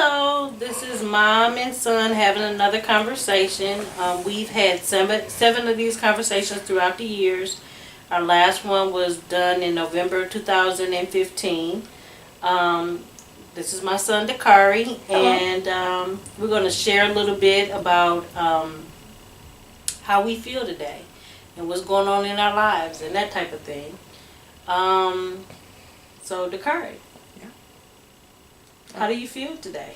Hello, this is mom and son having another conversation. We've had seven of these conversations throughout the years. Our last one was done in November 2015. This is my son Dakari, and we're going to share a little bit about how we feel today and what's going on in our lives and that type of thing. So Dakari. How do you feel today?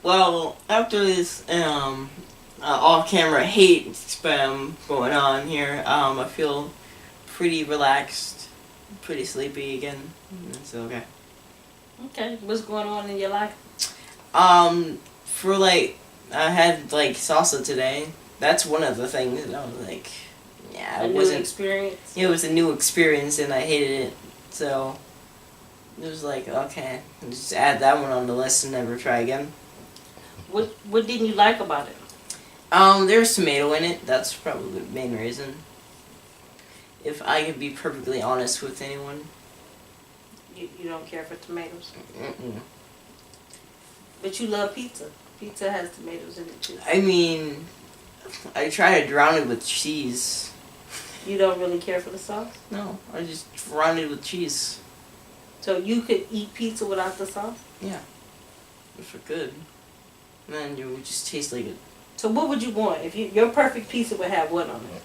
Well, after this off-camera hate spam going on here, I feel pretty relaxed, pretty sleepy again. It's okay. Okay, what's going on in your life? I had salsa today. That's one of the things that I was like, yeah, A new experience? It was a new experience and I hated it, so it was like, okay, just add that one on the list and never try again. What didn't you like about it? There's tomato in it. That's probably the main reason. If I could be perfectly honest with anyone. You don't care for tomatoes? Mm-mm. But you love pizza. Pizza has tomatoes in it too. I mean, I try to drown it with cheese. You don't really care for the sauce? No, I just drown it with cheese. So you could eat pizza without the sauce? Yeah. If it good. Then it would just taste like it. So what would you want? If your perfect pizza would have what on it?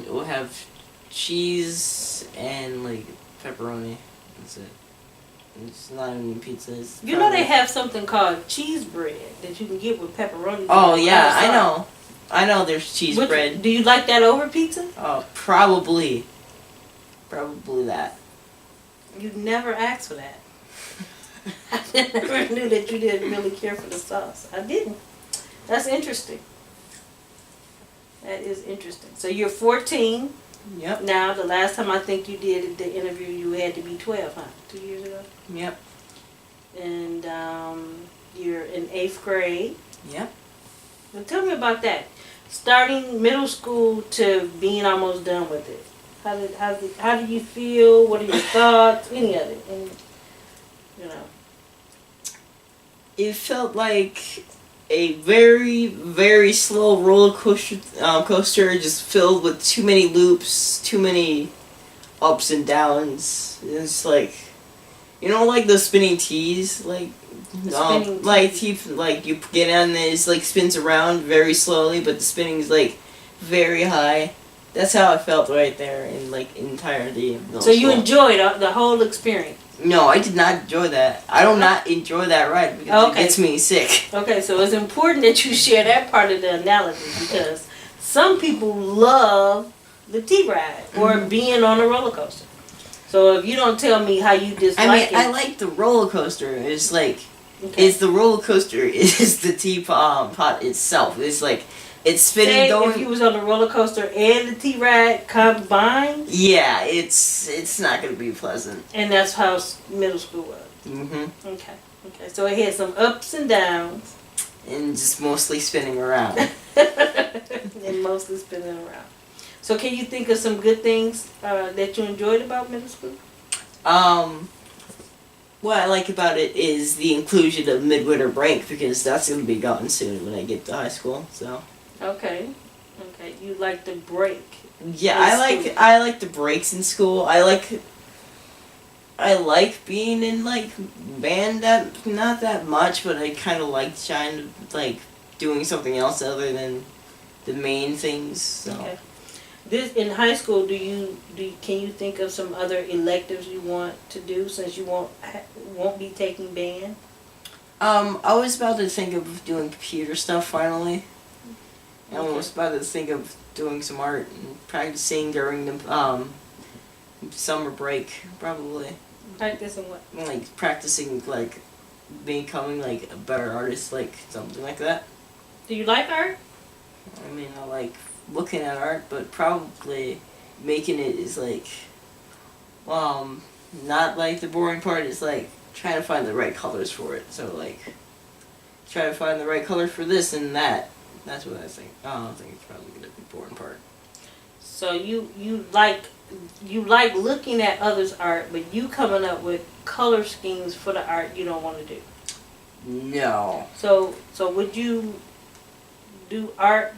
It will have cheese and pepperoni. That's it. It's not even pizza. You know they have something called cheese bread that you can get with pepperoni. Oh yeah, I know. I know there's cheese bread. Do you like that over pizza? Probably. Probably that. You never asked for that. I never knew that you didn't really care for the sauce. I didn't. That's interesting. That is interesting. So you're 14. Yep. Now, the last time I think you did the interview, you had to be 12, huh? 2 years ago? Yep. And you're in 8th grade. Yep. Well, tell me about that. Starting middle school to being almost done with it. How do you feel? What are your thoughts? Any of it? It felt like a very, very slow roller coaster, just filled with too many loops, too many ups and downs. It's like, the spinning tees, you get on there, it spins around very slowly, but the spinning is very high. That's how I felt right there in entirety of the So you enjoyed the whole experience? No, I did not enjoy that. I do not enjoy that ride because it gets me sick. Okay, so it's important that you share that part of the analogy because some people love the T-ride or being on a roller coaster. So if you don't tell me how you dislike it. I like the roller coaster. It's it's the roller coaster is the teapot itself. It's spinning going. If you was on the roller coaster and the T-ride combined. Yeah, it's not gonna be pleasant. And that's how middle school was. Mm-hmm. Okay. So it had some ups and downs. And just mostly spinning around. And mostly spinning around. So can you think of some good things that you enjoyed about middle school? What I like about it is the inclusion of midwinter break because that's gonna be gone soon when I get to high school. So. Okay. You like the break. Yeah, I like the breaks in school. I like being in band not that much, but I kind of like trying to doing something else other than the main things. So. Okay. This in high school, can you think of some other electives you want to do since you won't be taking band? I was about to think of doing computer stuff finally. I was about to think of doing some art and practicing during the summer break, probably. Practicing what? Practicing becoming a better artist, something like that. Do you like art? I mean, I like looking at art, but probably making it is not the boring part. Is trying to find the right colors for it. So try to find the right colors for this and that. That's what I think. I don't think it's probably gonna be the boring part. So you like looking at others' art, but you coming up with color schemes for the art you don't want to do? No. So would you do art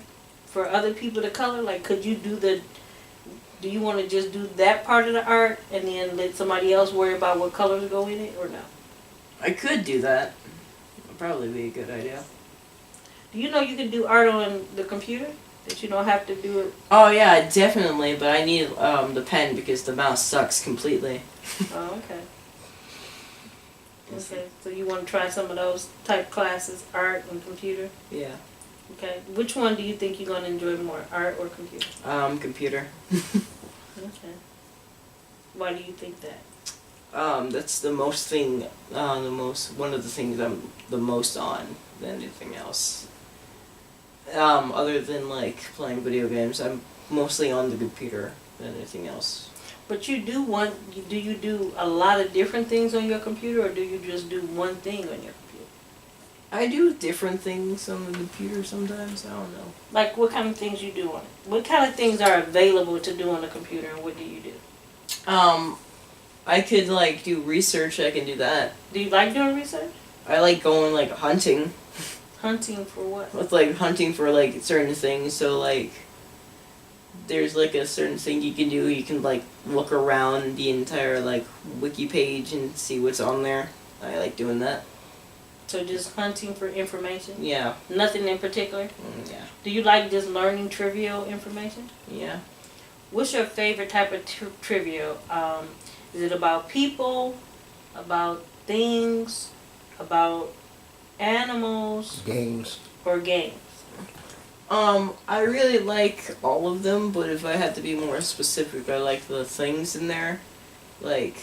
for other people to color? Like, could you do you want to just do that part of the art and then let somebody else worry about what colors go in it, or no? I could do that. Would probably be a good idea. Do you know you can do art on the computer? That you don't have to do it? Oh yeah, definitely, but I need the pen because the mouse sucks completely. Oh, okay. Okay, so you want to try some of those type classes, art and computer? Yeah. Okay, which one do you think you're going to enjoy more, art or computer? Computer. Okay. Why do you think that? That's the one of the things I'm the most on than anything else. Other than like playing video games, I'm mostly on the computer than anything else. But do you do a lot of different things on your computer, or do you just do one thing on your computer? I do different things on the computer sometimes, I don't know. Like, what kind of things you do on it? What kind of things are available to do on the computer, and what do you do? I could like do research, I can do that. Do you like doing research? I like going like hunting. Hunting for what? With like hunting for like certain things, so like there's like a certain thing you can do, you can like look around the entire like wiki page and see what's on there. I like doing that. So just hunting for information? Yeah. Nothing in particular? Yeah. Do you like just learning trivial information? Yeah. What's your favorite type of trivia? Is it about people, about things, about animals, Games. or games? I really like all of them, but if I had to be more specific, I like the things in there. Like,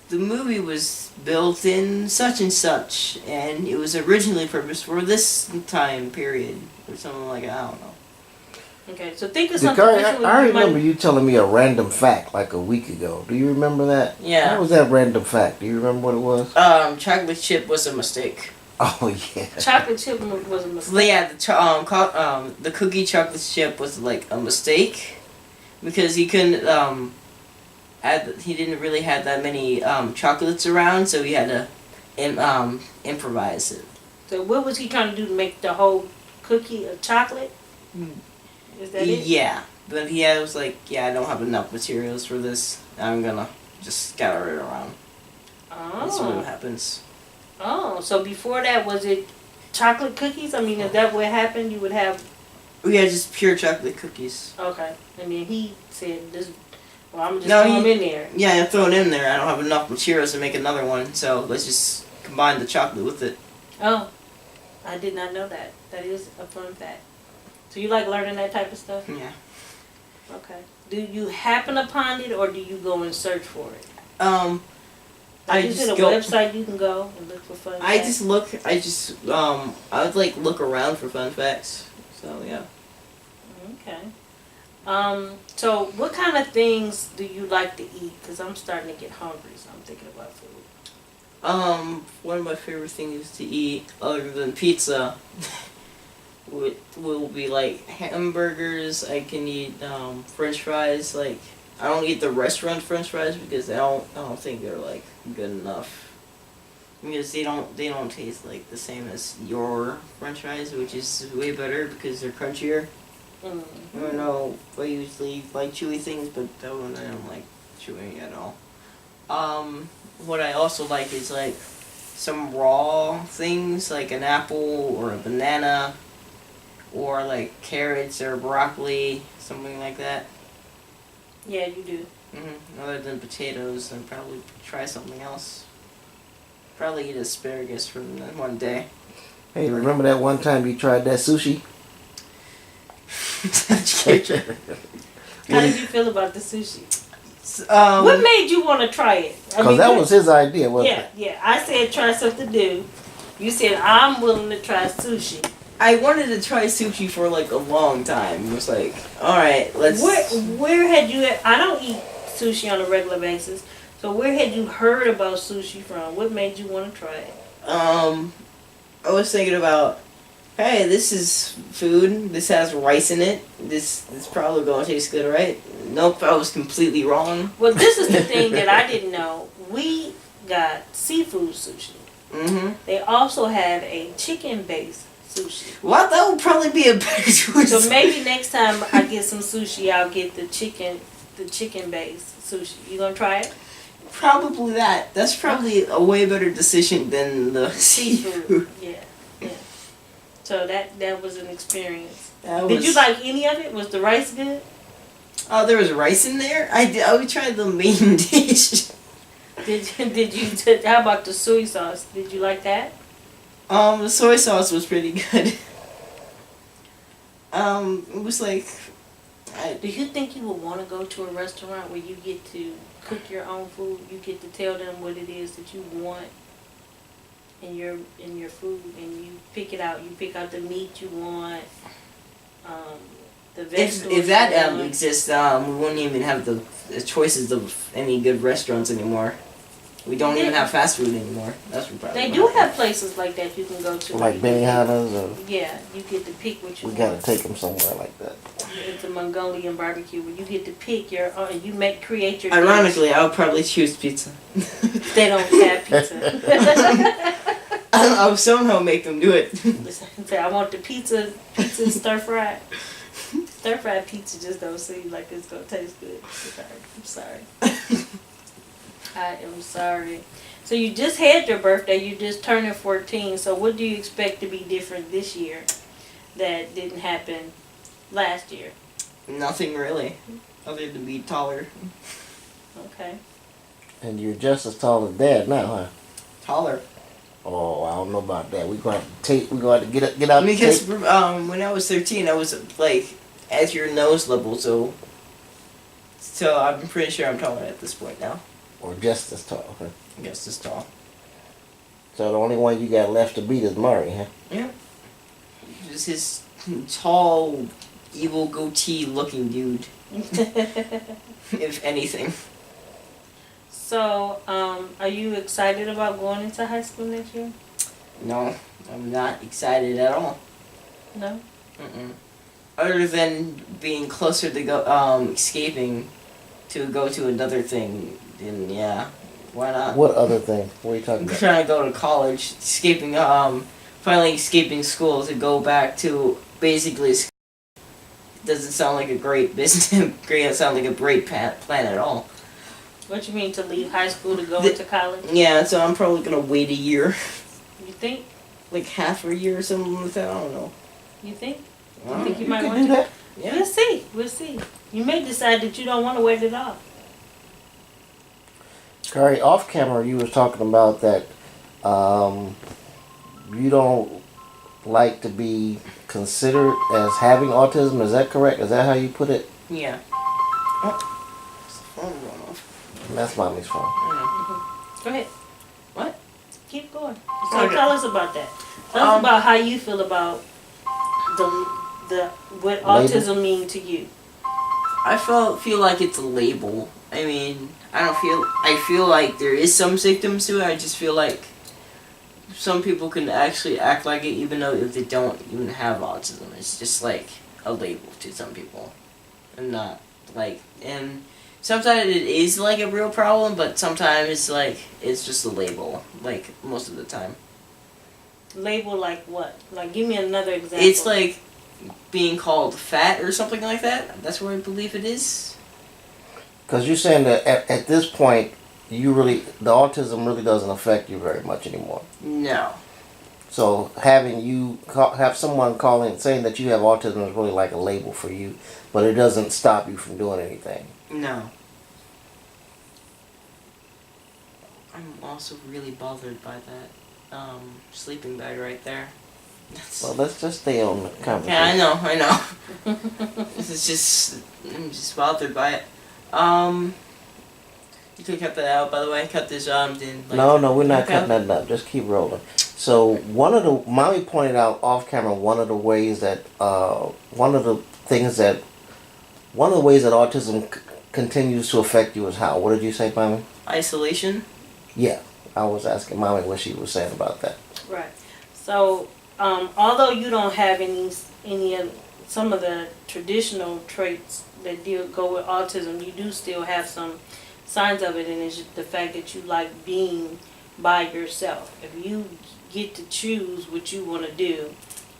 the movie was built in such and such, and it was originally purposed for this time period, or something like that, I don't know. Okay, so think of something. I remember you telling me a random fact like a week ago. Do you remember that? Yeah. What was that random fact? Do you remember what it was? Chocolate chip was a mistake. Oh yeah. Chocolate chip was a mistake. Yeah, the cookie chocolate chip was like a mistake because he couldn't he didn't really have that many chocolates around, so he had to improvise it. So what was he trying to do to make the whole cookie of chocolate? Is that it? Yeah, but he was like, I don't have enough materials for this. I'm gonna just scatter it around. That's what Oh. happens. Oh, so before that, was it chocolate cookies? I mean, if that what happened, you would have. Yeah, just pure chocolate cookies. Okay, and then he said, "This, well, I'm just No, throw them in there." Yeah, I throw it in there. I don't have enough materials to make another one, so let's just combine the chocolate with it. Oh, I did not know that. That is a fun fact. So you like learning that type of stuff? Yeah. Okay. Do you happen upon it, or do you go and search for it? I Is just it a go. website you can go and look for fun facts? I would like look around for fun facts. So yeah. Okay. So what kind of things do you like to eat? Because I'm starting to get hungry, so I'm thinking about food. One of my favorite things to eat, other than pizza, will be like hamburgers. I can eat French fries. Like, I don't eat the restaurant French fries because I don't think they're like good enough. Because they don't taste like the same as your French fries, which is way better because they're crunchier. Mm-hmm. I don't know. I usually like chewy things, but that one I don't like chewing at all. What I also like is like some raw things, like an apple or a banana, or like carrots or broccoli, something like that. Yeah, you do. Other than potatoes, I'd probably try something else. Probably eat asparagus for one day. Hey, remember that one time you tried that sushi? How did you feel about the sushi? Um, What made you want to try it? Because that was his idea, wasn't it? Yeah. I said try something new. You said I'm willing to try sushi. I wanted to try sushi for like a long time. It was like, alright, let's... Where had you... I don't eat sushi on a regular basis. So where had you heard about sushi from? What made you want to try it? I was thinking about, hey, this is food. This has rice in it. This probably gonna taste good, right? Nope, I was completely wrong. Well, this is the thing that I didn't know. got seafood sushi. Mm-hmm. They also have a chicken-based sushi. Well, that would probably be a better choice. So maybe next time I get some sushi, I'll get the chicken-based sushi. You gonna try it? Probably that. That's probably a way better decision than the seafood. Yeah, yeah. So that was an experience. That Did you was- like any of it? Was the rice good? Oh, there was rice in there. I would try the main dish. How about the soy sauce? Did you like that? The soy sauce was pretty good. It was like, Do you think you would want to go to a restaurant where you get to cook your own food? You get to tell them what it is that you want in your food, and you pick it out. You pick out the meat you want, the vegetables. if that you want. exists, we wouldn't even have the choices of any good restaurants anymore. We don't even have fast food anymore. That's what probably. They do have places like that you can go to. Like Benihana's, or Yeah, you get to pick what you we want. gotta take them somewhere like that. It's a Mongolian barbecue where you get to pick your you create your Ironically, I would probably choose pizza. dish. They don't have pizza. I'll somehow make them do it. Say, I want the pizza stir fried. Stir fried pizza just don't seem like it's gonna taste good. I'm sorry. I am sorry. So you just had your birthday, you just turned 14, so what do you expect to be different this year that didn't happen last year? Nothing really, other than be taller. Okay. And you're just as tall as Dad now, huh? Taller. Oh, I don't know about that. We're going to take. We're going to get out the Because tape. when I was 13, I was like at your nose level, so I'm pretty sure I'm taller at this point now. Or just as tall, huh? I guess this tall. So the only one you got left to beat is Murray, huh? Yeah. Just his tall, evil goatee-looking dude. If anything. So, are you excited about going into high school next year? No, I'm not excited at all. No? Mm-mm. Other than being closer to escaping to go to another thing, then yeah, why not? What other thing? What are you talking I'm about? trying to go to college, finally escaping school to go back to basically. Doesn't sound like a great business. Doesn't sound like a great plan at all. What you mean to leave high school to go into college? Yeah, so I'm probably gonna wait a year, You think? like half a year or something like that. I don't know. You think? I You don't think know. you might can want do to? that. Yeah. We'll see. We'll see. You may decide that you don't want to wait it off. Curry, off camera, you was talking about that you don't like to be considered as having autism. Is that correct? Is that how you put it? Yeah. Oh, it's the phone going off. That's Mommy's phone. I Go ahead. What? Keep going. So Okay. tell us about that. Tell us about how you feel about the what autism mean to you. I feel like it's a label. I mean, I feel like there is some symptoms to it. I just feel like some people can actually act like it even though if they don't even have autism. It's just like a label to some people. And not like, and sometimes it is like a real problem, but sometimes it's like, it's just a label, like most of the time. Label like what? Like give me another example. It's like being called fat or something like that. That's where I believe it is. Because you're saying that at this point, the autism really doesn't affect you very much anymore. No. So having have someone calling saying that you have autism is really like a label for you, but it doesn't stop you from doing anything. No. I'm also really bothered by that sleeping bag right there. Well, let's just stay on the conversation. Yeah, I know. This is just, I'm just bothered by it. You can cut that out, by the way. Cut this then. Like, No, we're not okay. cutting that up. Just keep rolling. So Mommy pointed out off camera one of the ways that one of the ways that autism continues to affect you is how? What did you say, Mommy? Isolation. Yeah, I was asking Mommy what she was saying about that. Right. So, although you don't have any of some of the traditional traits that go with autism, you do still have some signs of it, and it's the fact that you like being by yourself. If you get to choose what you want to do,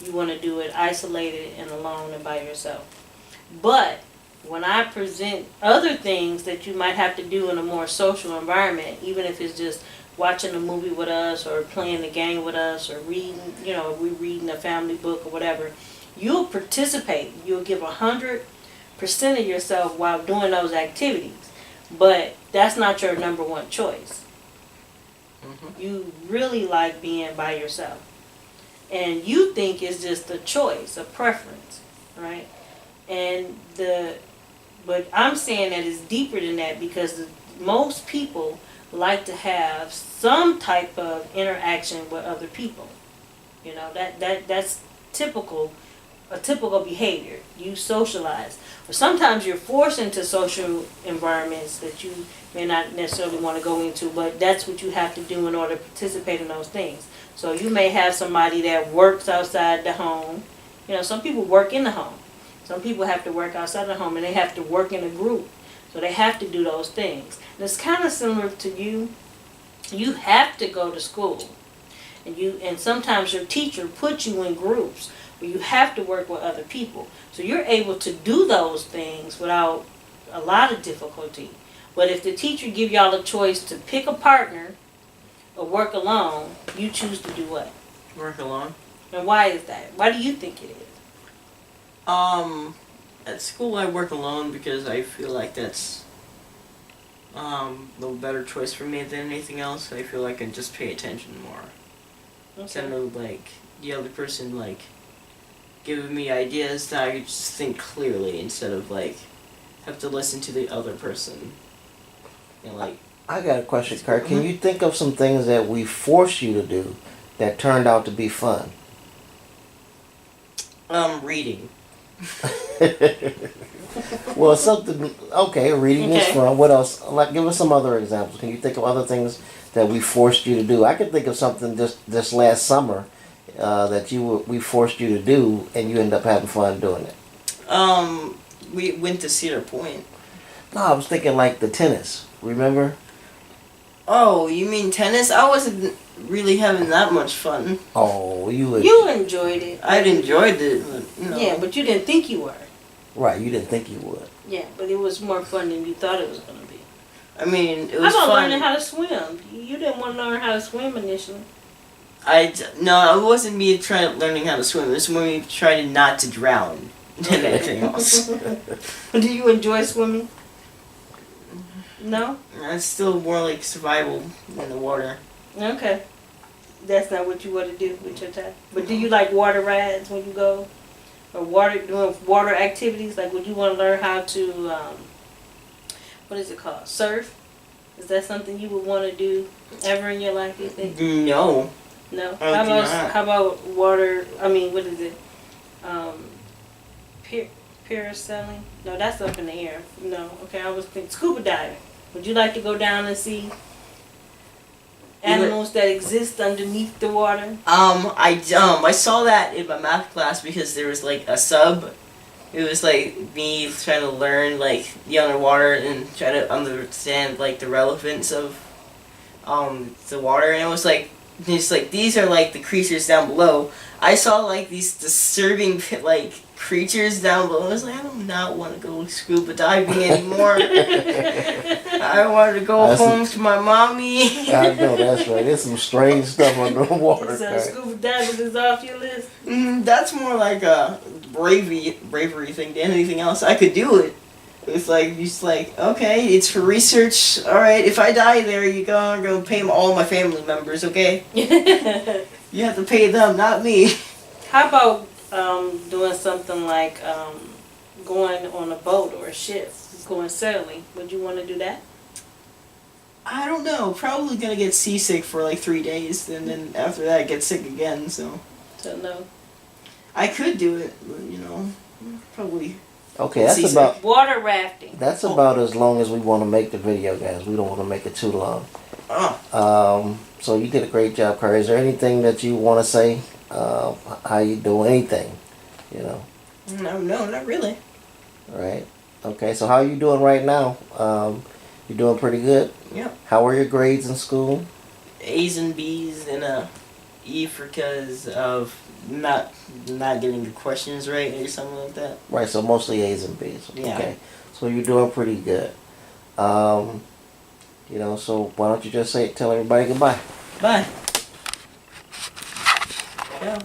you want to do it isolated and alone and by yourself. But when I present other things that you might have to do in a more social environment, even if it's just watching a movie with us or playing a game with us or reading, we reading a family book or whatever, you'll participate. You'll give 100% of yourself while doing those activities. But that's not your number one choice. Mm-hmm. You really like being by yourself. And you think it's just a choice, a preference, right? But I'm saying that it's deeper than that, because most people like to have some type of interaction with other people. That's a typical behavior. You socialize. Or sometimes you're forced into social environments that you may not necessarily want to go into, but that's what you have to do in order to participate in those things. So you may have somebody that works outside the home. Some people work in the home. Some people have to work outside the home, and they have to work in a group. So they have to do those things. And it's kind of similar to you. You have to go to school. And sometimes your teacher puts you in groups where you have to work with other people. So you're able to do those things without a lot of difficulty. But if the teacher give y'all a choice to pick a partner or work alone, you choose to do what? Work alone. And why is that? Why do you think it is? At school I work alone because I feel like that's the better choice for me than anything else. I feel like I can just pay attention more. Instead of like the other person like giving me ideas, that I could just think clearly instead of like have to listen to the other person. I got a question, Kurt. Can you think of some things that we forced you to do that turned out to be fun? Reading. Well, something. Okay, reading is Okay. fun. What else? Like, give us some other examples. Can you think of other things that we forced you to do? I could think of something just this last summer that we forced you to do, and you end up having fun doing it. We went to Cedar Point. No, I was thinking like the tennis. Remember? Oh, you mean tennis? I wasn't really having that much fun. Oh, you enjoyed it. I'd enjoyed it, but Yeah, but you didn't think you were. right. You didn't think you would. Yeah, but it was more fun than you thought it was going to be. I mean, it How was about fun. learning how to swim? You didn't want to learn how to swim initially. No, it wasn't me learning how to swim. It was me trying not to drown than anything else. Do you enjoy swimming? No? It's still more like survival in the water. Okay. That's not what you want to do with your time. But do you like water rides when you go? Or doing water activities? Like, would you want to learn how to, what is it called? Surf? Is that something you would want to do ever in your life, you think? No. No? I do not. How about water, what is it? Parasailing? No, that's up in the air. No. Okay, I was thinking scuba diving. Would you like to go down and see animals that exist underneath the water? I saw that in my math class because there was like a sub. It was like me trying to learn like the underwater and try to understand like the relevance of the water, and it was like these are like the creatures down below. I saw like these disturbing like creatures down below. I was like, I do not want to go scuba diving anymore. I wanted to go home to my mommy. I know that's right. There's some strange stuff underwater. So scuba diving is off your list? That's more like a bravery thing than anything else. I could do it. It's like, just like, okay, it's for research. Alright, if I die there, I'm going to pay all my family members, okay? You have to pay them, not me. How about doing something like going on a boat or a ship, going sailing? Would you want to do that? I don't know. Probably going to get seasick for like 3 days, and then after that get sick again, so. So no. I could do it, but, probably. Okay, that's seasick. about Water rafting. that's about as long as we want to make the video, guys. We don't want to make it too long. Oh. So you did a great job, Curry. Is there anything that you want to say? How you do anything? No, not really. All right. Okay. So how are you doing right now? You doing pretty good? Yep. How were your grades in school? A's and B's and a E for because of not getting the questions right or something like that. Right, so mostly A's and B's. Yeah. Okay. So you're doing pretty good. You know, so why don't you just tell everybody goodbye? Bye. Yeah.